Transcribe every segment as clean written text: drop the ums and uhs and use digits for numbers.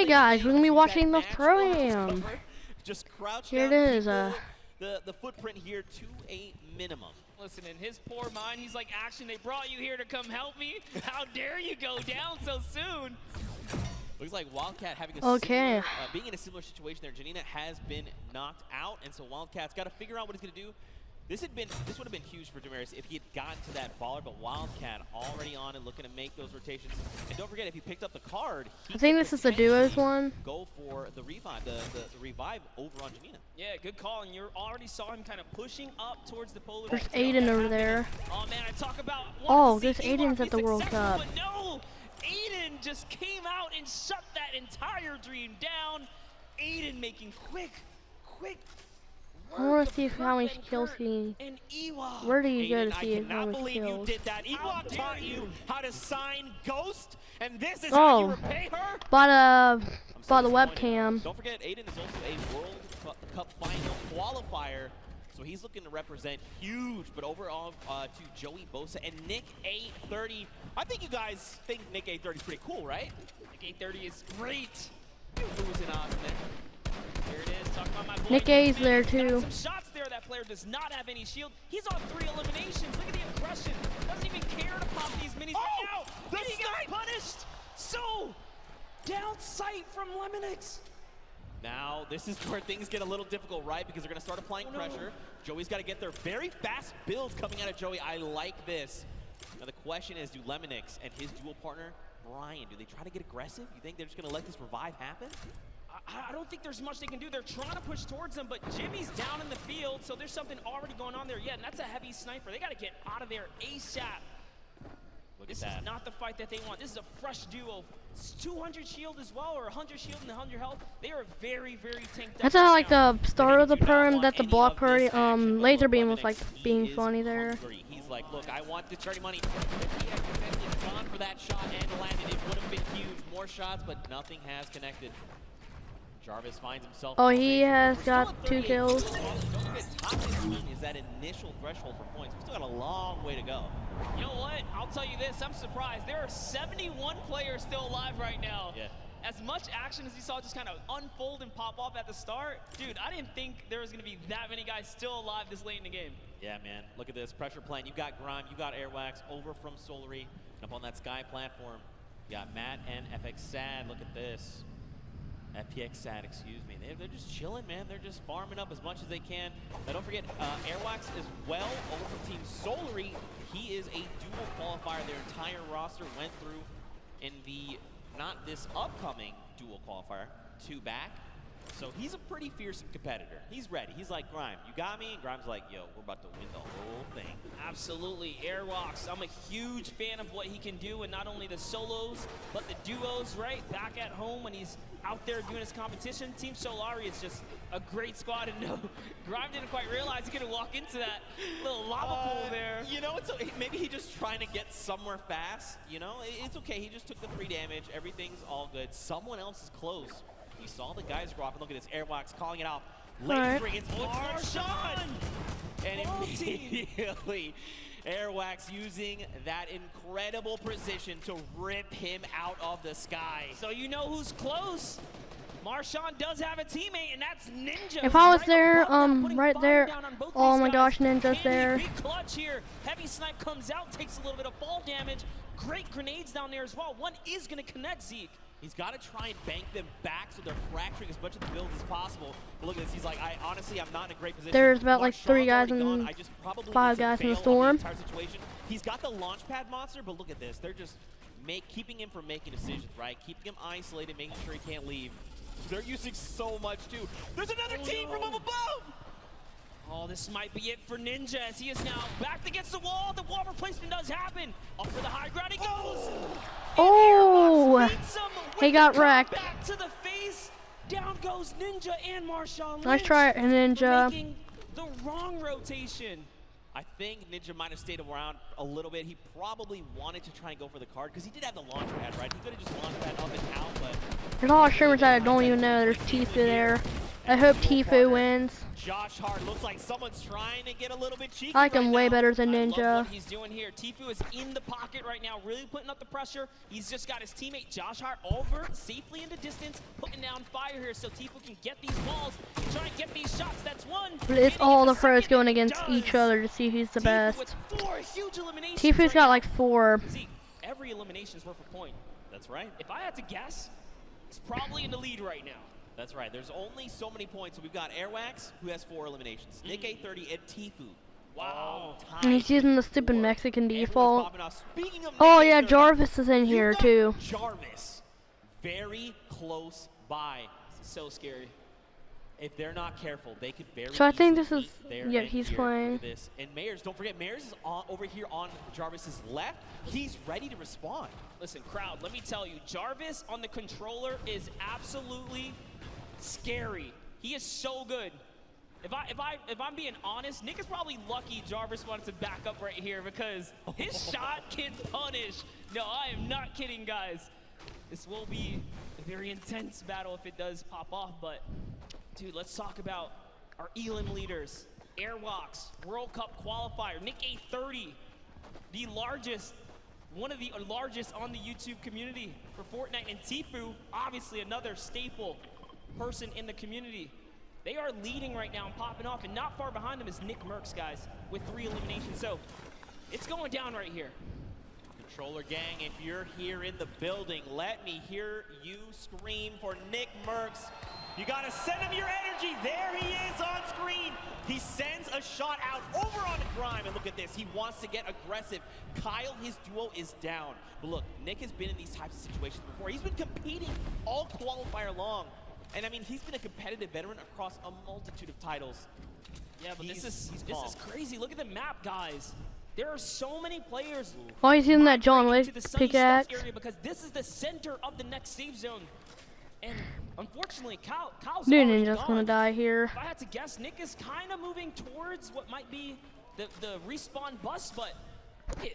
Okay, guys, we're gonna be watching the pro-am. Just crouch Here down, it is. the footprint here to a minimum. Listen, in his poor mind, he's like, Action, they brought you here to come help me? How dare you go down so soon? Looks like Wildcat having a Okay. similar, being in a similar situation there. Janina has been knocked out, and so Wildcat's got to figure out what he's going to do. This would have been huge for Damaris if he had gotten to that baller, but Wildcat already on and looking to make those rotations. And don't forget, if he picked up the card, he I think this is the duos potentially one. Go for the revive, the revive over on Janina. Yeah, good call, and you already saw him kind of pushing up towards the polar. There's Aiden over there. Oh man, I talk about. Oh, this Aiden's at the World Cup. But no, Aiden just came out and shut that entire dream down. Aiden making quick. I want to see how many kills he. Where do you go to see how many kills? You did that. Ewok taught you how to sign Ghost, and this is how you repay her. By the webcam. Don't forget, Aiden is also a World Cup final qualifier, so he's looking to represent huge. But overall, to Joey Bosa and Nick A30. I think you guys think Nick A30 is pretty cool, right? Nick A30 is great. Who was in there? Here it is, talking about my boy. Nick A's there too. Some shots there. That player does not have any shield. He's on 3 eliminations. Look at the aggression. Doesn't even care to pop these minis right now. And he got punished. So, down sight from Lemonix. Now, this is where things get a little difficult, right? Because they're going to start applying pressure. Joey's got to get their very fast builds coming out of Joey. I like this. Now, the question is, do Lemonix and his dual partner, Brian, do they try to get aggressive? You think they're just going to let this revive happen? I don't think there's much they can do. They're trying to push towards them, but Jimmy's down in the field, so there's something already going on there. Yeah, and that's a heavy sniper. They got to get out of there ASAP. This is not the fight that they want. This is a fresh duo. It's 200 shield as well, or 100 shield and 100 health. They are very tanked up. That's how like the start of the program that the block party laser beam was like being funny there. He's like, look, I want the charity money. If he had potentially gone for that shot and landed, it would have been huge. More shots, but nothing has connected. Jarvis finds himself. Oh, he has got 2 kills. Top 15 is that initial threshold for points. We still got a long way to go. You know what? I'll tell you this. I'm surprised. There are 71 players still alive right now. Yeah. As much action as you saw just kind of unfold and pop off at the start, dude, I didn't think there was going to be that many guys still alive this late in the game. Yeah, man. Look at this pressure plan. You got Grime, you got Airwax over from Solary up on that Sky platform. You got Matt and FX Sad. Look at this. FPX Sad, excuse me. They're just chilling, man. They're just farming up as much as they can. Now, don't forget, Airwax as well over from Team Solary. He is a dual qualifier. Their entire roster went through in the, not this upcoming dual qualifier, 2 back. So he's a pretty fearsome competitor. He's ready. He's like, Grime, you got me? And Grime's like, yo, we're about to win the whole thing. Absolutely. Airwalks, I'm a huge fan of what he can do, and not only the solos, but the duos, right? Back at home when he's out there doing his competition. Team Solari is just a great squad, and no, Grime didn't quite realize he could walk into that little lava pool there. You know, maybe he's just trying to get somewhere fast. You know, it's okay. He just took the 3 damage. Everything's all good. Someone else is close. You saw the guys go off, and look at this. Airwax calling it out. Laser against Marshawn! And immediately, Airwax using that incredible precision to rip him out of the sky. So you know who's close. Marshawn does have a teammate, and that's Ninja. If I was there, right there. Oh my gosh, Ninja's there. Big clutch here. Heavy snipe comes out, takes a little bit of fall damage. Great grenades down there as well. One is going to connect Zeke. He's got to try and bank them back so they're fracturing as much of the builds as possible. But look at this. He's like, honestly, I'm not in a great position. There's about like 3 guys and 5 guys in the storm. He's got the launch pad monster, but look at this. They're just keeping him from making decisions, right? Keeping him isolated, making sure he can't leave. They're using so much, too. There's another team from up above! Oh, this might be it for Ninja as he is now backed against the wall. The wall replacement does happen. Up for the high ground he goes. Oh, he got wrecked. Back to the face. Down goes Ninja and Marshawn. Nice try, Ninja. Making the wrong rotation. I think Ninja might have stayed around a little bit. He probably wanted to try and go for the card because he did have the launch pad, right? He could have just launched pad up and out, but there's a lot of streamers that I don't even know there's Tifu there. I hope Tifu wins. Josh Hart. Looks like someone's trying to get a little bit cheeky. I like him way now. better than I love Ninja. what he's doing here. Tfue is in the pocket right now, really putting up the pressure. He's just got his teammate Josh Hart over safely into distance, putting down fire here so Tfue can get these balls and try and get these shots. That's one. But it's all the pros going against each other to see who's the best. With 4 huge eliminations Tfue's got like 4. See, every elimination is worth a point. That's right. If I had to guess, he's probably in the lead right now. That's right. There's only so many points. So we've got Airwax, who has 4 eliminations. Nick A30 and Tfue. Wow. And he's using the stupid Mexican default. Speaking of Oh Nick yeah, A30, Jarvis is in here too. Jarvis, very close by. This is so scary. If they're not careful, they could very So I think this easily is, meet their yeah, end he's here. playing. Look at this. And Mayers, don't forget, Mayers is over here on Jarvis's left. He's ready to respond. Listen, crowd, let me tell you, Jarvis on the controller is absolutely scary. He is so good. If I'm being honest, Nick is probably lucky Jarvis wanted to back up right here because his shot can punish. No, I am not kidding, guys. This will be a very intense battle if it does pop off, but dude, let's talk about our Elim leaders. Airwalks, World Cup qualifier, Nick A30, the largest, one of the largest on the YouTube community for Fortnite, and Tfue, obviously another staple person in the community. They are leading right now and popping off, and not far behind them is Nick Merckx, guys, with 3 eliminations. So it's going down right here. Controller gang, if you're here in the building, let me hear you scream for Nick Merckx. You gotta send him your energy. There he is on screen. He sends a shot out over on Grime, and look at this. He wants to get aggressive. Kyle, his duo, is down. But look, Nick has been in these types of situations before. He's been competing all qualifier long. And I mean, he's been a competitive veteran across a multitude of titles. Yeah, but this is crazy. Look at the map, guys. There are so many players. Why is he in that John Wick pickaxe? Because this is the center of the next safe zone. And unfortunately, Kyle's Dude, already Ninja's gone. gonna die here. If I had to guess, Nick is kind of moving towards what might be the respawn bus, but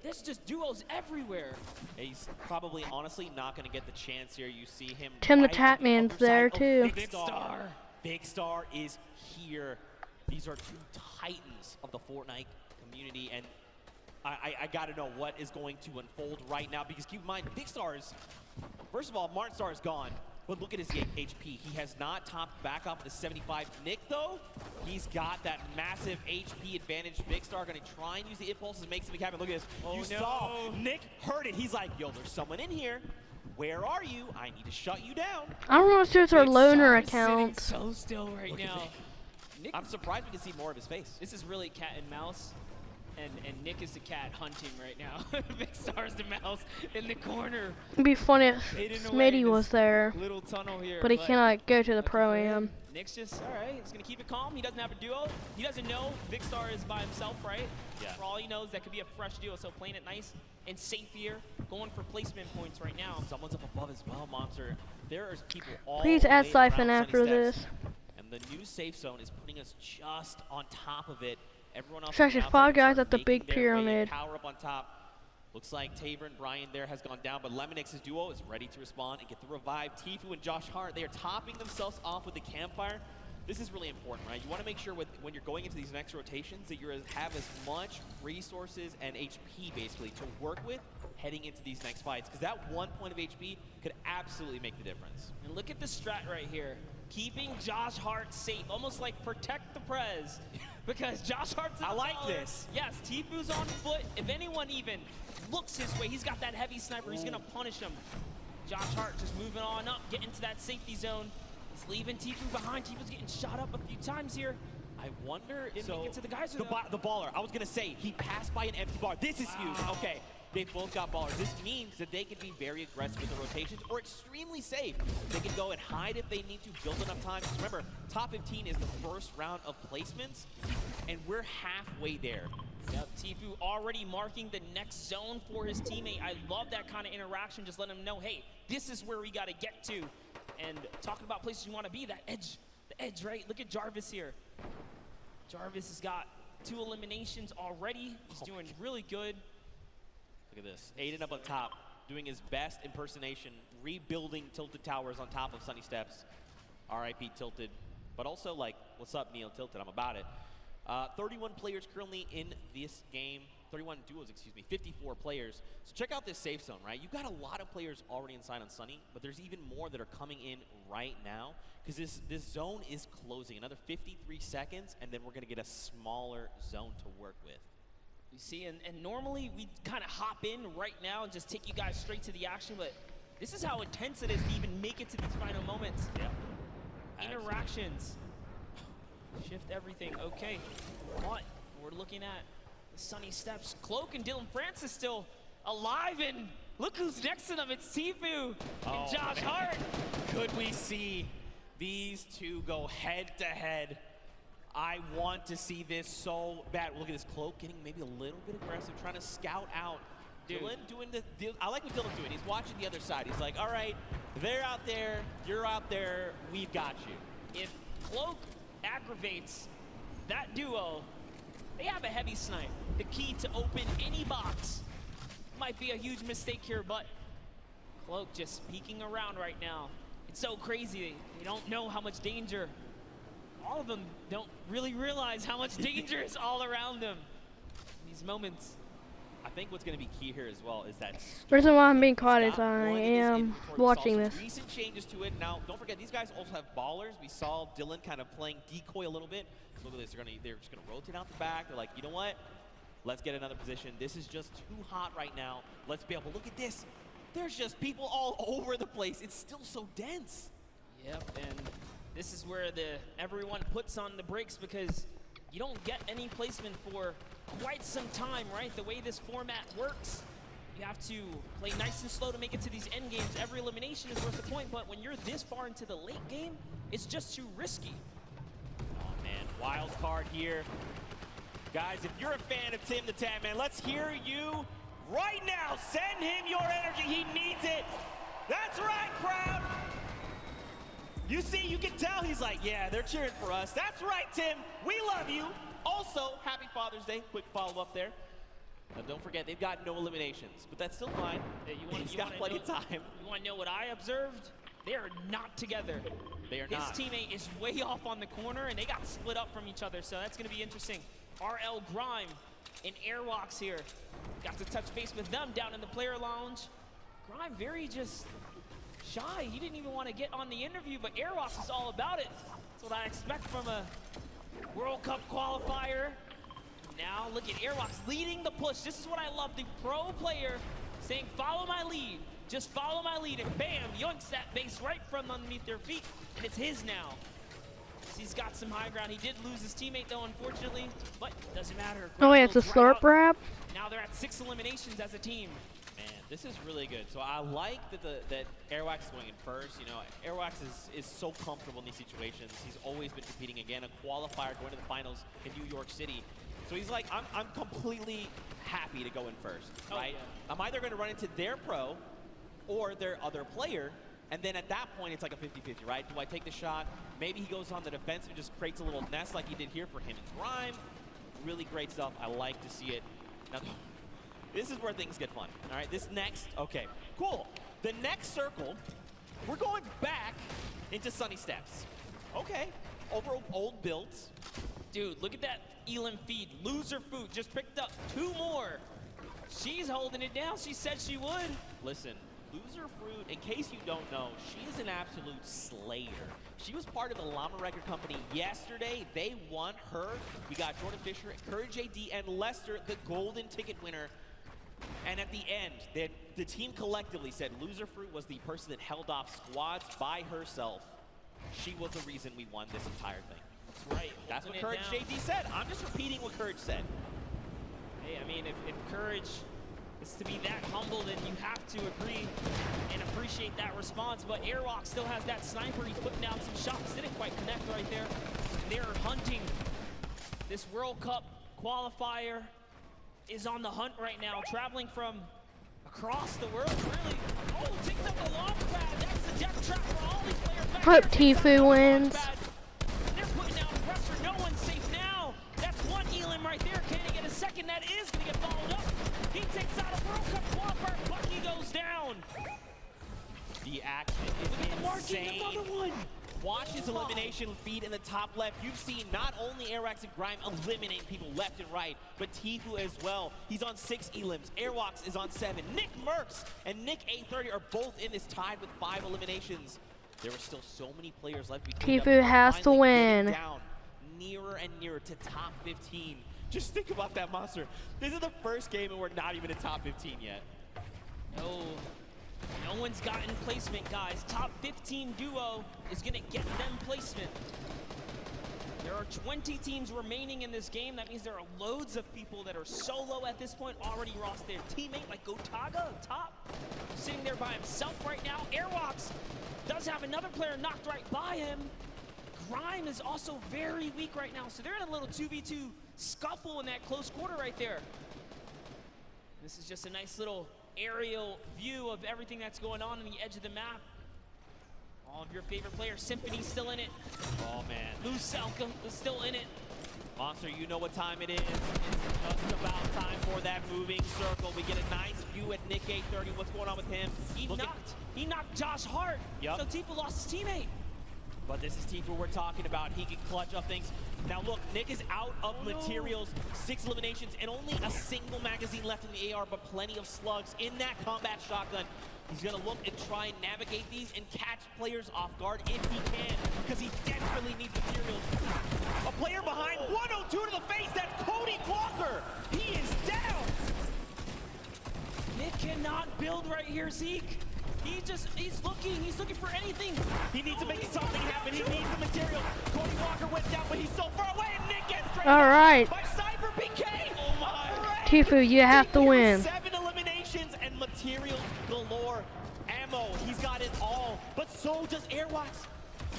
there's just duos everywhere. He's probably, honestly, not going to get the chance here. You see him. Tim the right on Tatman's upper there side. too. Big Star. Big Star is here. These are 2 titans of the Fortnite community, and I got to know what is going to unfold right now, because keep in mind, Big Star is, first of all, Martin Star is gone. But look at his HP. He has not topped back up to 75. Nick, though, he's got that massive HP advantage. Big Star going to try and use the impulses, make something happen. Look at this. Oh, you saw Nick heard it. He's like, yo, there's someone in here. Where are you? I need to shut you down. I don't know if it's our Big loner Star is account. sitting so still right now. Nick, I'm surprised we can see more of his face. this is really cat and mouse. And Nick is the cat hunting right now. Big Star's the mouse in the corner. It'd be funny if Fading away Smitty in was this there, little tunnel here. but he cannot go to the pro-am. Nick's just, all right, he's going to keep it calm. He doesn't have a duo. He doesn't know Big Star is by himself, right? Yeah. For all he knows, that could be a fresh duo. So playing it nice and safe here, going for placement points right now. Someone's up above as well, Monster. There are people all Please the add way Siphon around after Sunny this. Steps. And the new safe zone is putting us just on top of it. Everyone else There's on the actually outside 5 can guys start at the making big their way, pyramid. Power up on top. Looks like Taver and Brian there has gone down, but Lemonix's duo is ready to respond and get the revive. Tfue and Josh Hart, they are topping themselves off with the campfire. This is really important, right? You want to make sure when you're going into these next rotations that you have as much resources and HP, basically, to work with heading into these next fights, because that 1 point of HP could absolutely make the difference. And look at the strat right here. Keeping Josh Hart safe, almost like protect the Prez. Because Josh Hart's in I the like baller. this. Yes, Tfue's on foot. If anyone even looks his way, he's got that heavy sniper. He's going to punish him. Josh Hart just moving on up, getting to that safety zone. He's leaving Tfue behind. Tfue's getting shot up a few times here. I wonder, Didn't so make it to the geyser, the though. baller, I was going to say, he passed by an empty bar. This is huge. Okay, they both got ballers. This means that they can be very aggressive with the rotations or extremely safe. They can go and hide if they need to, build enough time. Because remember, top 15 is the first round of placements, and we're halfway there. Yep, Tfue already marking the next zone for his teammate. I love that kind of interaction. Just let him know, hey, this is where we got to get to. And talking about places you want to be, that edge, the edge, right? Look at Jarvis here. Jarvis has got 2 eliminations already. He's doing really good. Look at this. Aiden up on top, doing his best impersonation, rebuilding Tilted Towers on top of Sunny Steps. RIP Tilted. But also, like, what's up, Neil Tilted? I'm about it. 31 players currently in this game. 31 duos, excuse me. 54 players. So check out this safe zone, right? You've got a lot of players already inside on Sunny, but there's even more that are coming in right now because this zone is closing. Another 53 seconds, and then we're going to get a smaller zone to work with. You see, and normally we kind of hop in right now and just take you guys straight to the action, but this is how intense it is to even make it to these final moments. Yeah. Interactions. Shift everything. Okay. But we're looking at the Sunny Steps. Cloak and Dylan Francis still alive, and look who's next to them. It's Tifu and Josh Hart. Could we see these two go head to head? I want to see this so bad. Look at this Cloak getting maybe a little bit aggressive, trying to scout out. Dylan doing the deal. I like what Dylan's doing. He's watching the other side. He's like, all right, they're out there, you're out there, we've got you. If Cloak aggravates that duo, they have a heavy snipe. The key to open any box. Might be a huge mistake here, but Cloak just peeking around right now. It's so crazy. They don't know how much danger. All of them don't really realize how much danger is all around them in these moments. I think what's going to be key here as well is that The reason why I'm being caught is I am watching this. Recent changes to it. Now, don't forget, these guys also have ballers. We saw Dylan kind of playing decoy a little bit. Look at this. They're just going to rotate out the back. They're like, you know what? Let's get another position. This is just too hot right now. Let's be able to look at this. There's just people all over the place. It's still so dense. Yep, and this is where everyone puts on the brakes because you don't get any placement for quite some time, right? The way this format works, you have to play nice and slow to make it to these end games. Every elimination is worth a point, but when you're this far into the late game, it's just too risky. Oh man, wild card here. Guys, if you're a fan of Tim the Tan Man, let's hear you right now. Send him your energy, he needs it. That's right, crowd. You see, you can tell he's like, yeah, they're cheering for us. That's right, Tim, we love you. Also, happy Father's Day. Quick follow-up there. Now, don't forget, they've got no eliminations, but that's still fine. Yeah, He's got plenty of time. You want to know what I observed? They are not together. They are His not. teammate is way off on the corner, and they got split up from each other, so that's going to be interesting. RL Grime and Airwalks here. Got to touch base with them down in the player lounge. Grime very just shy. He didn't even want to get on the interview, but Airwalks is all about it. That's what I expect from a World Cup qualifier. Now look at Airwalks leading the push. This is what I love, the pro player saying, follow my lead. Just follow my lead, and bam, yoinks that base right from underneath their feet, and it's his now. He's got some high ground. He did lose his teammate though, unfortunately, but doesn't matter. Oh wait, it's a slurp wrap? Now they're at 6 eliminations as a team. Man, this is really good. So I like that Airwax is going in first. You know, Airwax is so comfortable in these situations. He's always been competing again, a qualifier going to the finals in New York City. So he's like, I'm completely happy to go in first, right? Yeah. I'm either going to run into their pro or their other player, and then at that point, it's like a 50-50, right? Do I take the shot? Maybe he goes on the defensive and just creates a little nest like he did here for him and Grime. Really great stuff. I like to see it. Now, this is where things get fun, all right? This next, okay, cool. The next circle, we're going back into Sunny Steps. Okay, over old builds. Dude, look at that Elam feed. Loser Food just picked up 2 more. She's holding it down. She said she would. Listen, Loser Fruit, in case you don't know, she is an absolute slayer. She was part of the Llama Record Company yesterday. They won her. We got Jordan Fisher, Courage AD, and Lester, the golden ticket winner. And at the end, the team collectively said Loser Fruit was the person that held off squads by herself. She was the reason we won this entire thing. That's right. That's what Courage JD said. I'm just repeating what Courage said. Hey, I mean, if Courage is to be that humble, then you have to agree and appreciate that response. But Airwalk still has that sniper. He's putting down some shots. Didn't quite connect right there. They're hunting. This World Cup qualifier is on the hunt right now, traveling from across the world. Really, takes up a launch pad. That's the death trap for all these players. Hope Tifu wins. They're putting down pressure. No one's safe now. That's one Elam right there. Can he get a second? That is going to get followed up. He takes out a World Cup qualifier. Bucky goes down. The action is insane. Another one. watch his elimination feed in the top left. You've seen not only Airwax and Grime eliminating people left and right, but Tfue as well. He's on 6 elims. Airwax is on 7. Nick Merckx and Nick 830 are both in this, tied with 5 eliminations. There were still so many players left between them. Tfue has to win. Down nearer and nearer to top 15. Just think about that, Monster. This is the first game and we're not even in top 15 yet. No one's gotten placement, guys. Top 15 duo is gonna get them placement. There are 20 teams remaining in this game. That means there are loads of people that are solo at this point, already lost their teammate, like Gotaga up top, sitting there by himself right now. Airwalks does have another player knocked right by him. Grime is also very weak right now, so they're in a little 2v2 scuffle in that close quarter right there. This is just a nice little aerial view of everything that's going on the edge of the map. All of your favorite players. Symphony's still in it. Oh, man. Lucelka is still in it. Monster, you know what time it is. It's just about time for that moving circle. We get a nice view at Nick 830. What's going on with him? He knocked Josh Hart. Yep. So Tfue lost his teammate. But this is Tfue we're talking about. He can clutch up things. Now look, Nick is out of materials, 6 eliminations, and only a single magazine left in the AR, but plenty of slugs in that combat shotgun. He's gonna look and try and navigate these and catch players off guard if he can, because he desperately needs materials. A player behind, 102 to the face, that's Cody Walker. He is down. Nick cannot build right here, Zeke. He's looking for anything. He needs to make something happen. He needs the material. Cody Walker went down, but he's so far away, and Nick gets straight all right. by Cyber PK. Oh my. Tfue, you have to win. 7 eliminations and materials galore. Ammo, he's got it all. But so does Airwax.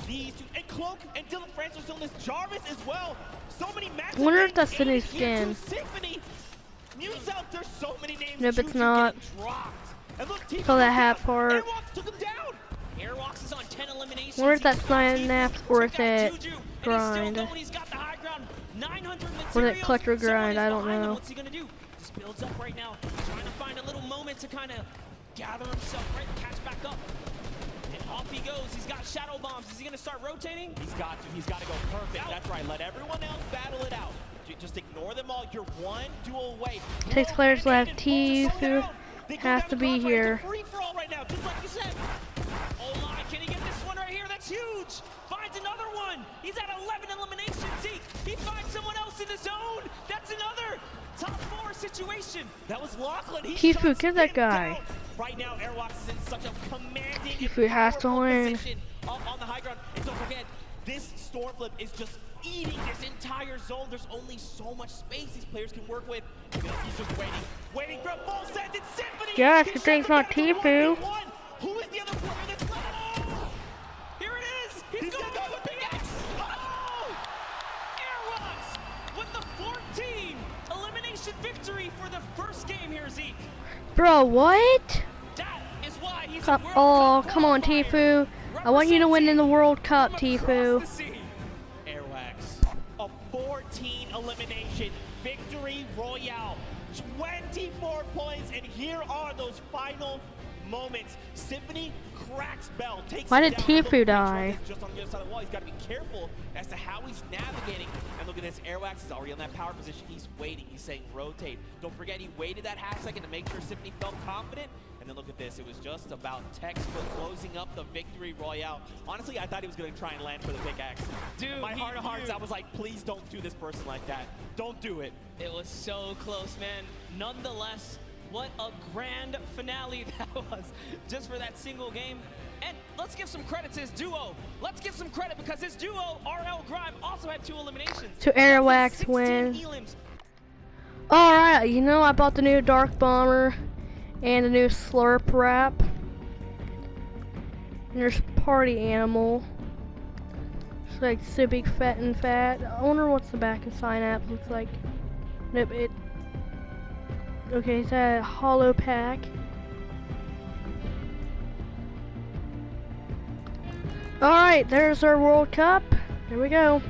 These two, and Cloak and Dylan Francis are still in this. Jarvis as well. So many matches. I wonder if that's in his skin. Symphony. News out, there's so many names. Nope, it's not. And look, So that half part. Airwalks took him down. Airwalks is on 10 eliminations. Where's that snap worth it? Grind. He's got the high ground. 900 Was it clutch or grind? I don't know. What's he gonna do? Just builds up right now, trying to find a little moment to kind of gather himself, right? Catch back up. And off he goes. He's got shadow bombs. Is he gonna start rotating? He's got to. He's got to go perfect. That's right. Let everyone else battle it out. Just ignore them all. You're one duel away. 6 players left. Tfue has to be here. Free for all right now, just like you said. Oh my, can he get this one right here? That's huge. Finds another one. He's at 11 eliminations. He finds someone else in the zone. That's another top 4 situation. That was Lachlan. Tfue, get that guy. Right now, Airwalks is in such a commanding Tfue has to win. position up on the high ground. And don't forget, this storm flip is just eating this entire zone. There's only so much space these players can work with. He's just waiting for a full set. It's Symphony. Gosh, the thing's not Tfue. Who is the other player that's left? Oh! Here it is. He's gonna go with pickaxe. Oh! Airwalks with the 14 elimination victory for the first game here, Zeke. Bro, what? That is why he's Oh, come on, Tfue. I want you to win in the World Cup, Tfue. Airwax, a 14 elimination victory royale, 24 points, and here are those final moments. Symphony cracks Bell, takes Why him did down. Tfue die? Just on the other side of the wall. He's got to be careful as to how he's navigating. And look at this, Airwax is already on that power position. He's waiting. He's saying rotate. Don't forget, he waited that half second to make sure Symphony felt confident. And then look at this. It was just about textbook closing up the victory royale. Honestly, I thought he was going to try and land for the pickaxe. Dude, my heart of hearts, I was like, please don't do this person like that. Don't do it. It was so close, man. Nonetheless, what a grand finale that was just for that single game. And let's give some credit to his duo. Let's give some credit because his duo, RL Grime, also had 2 eliminations. To Airwax win. Elims. Alright, you know I bought the new Dark Bomber and the new Slurp Wrap. And there's Party Animal. It's like so big, fat and fat. I wonder what's the back of Sign App looks like. Nope, it. Okay, it's a hollow pack. Alright, there's our World Cup. Here we go.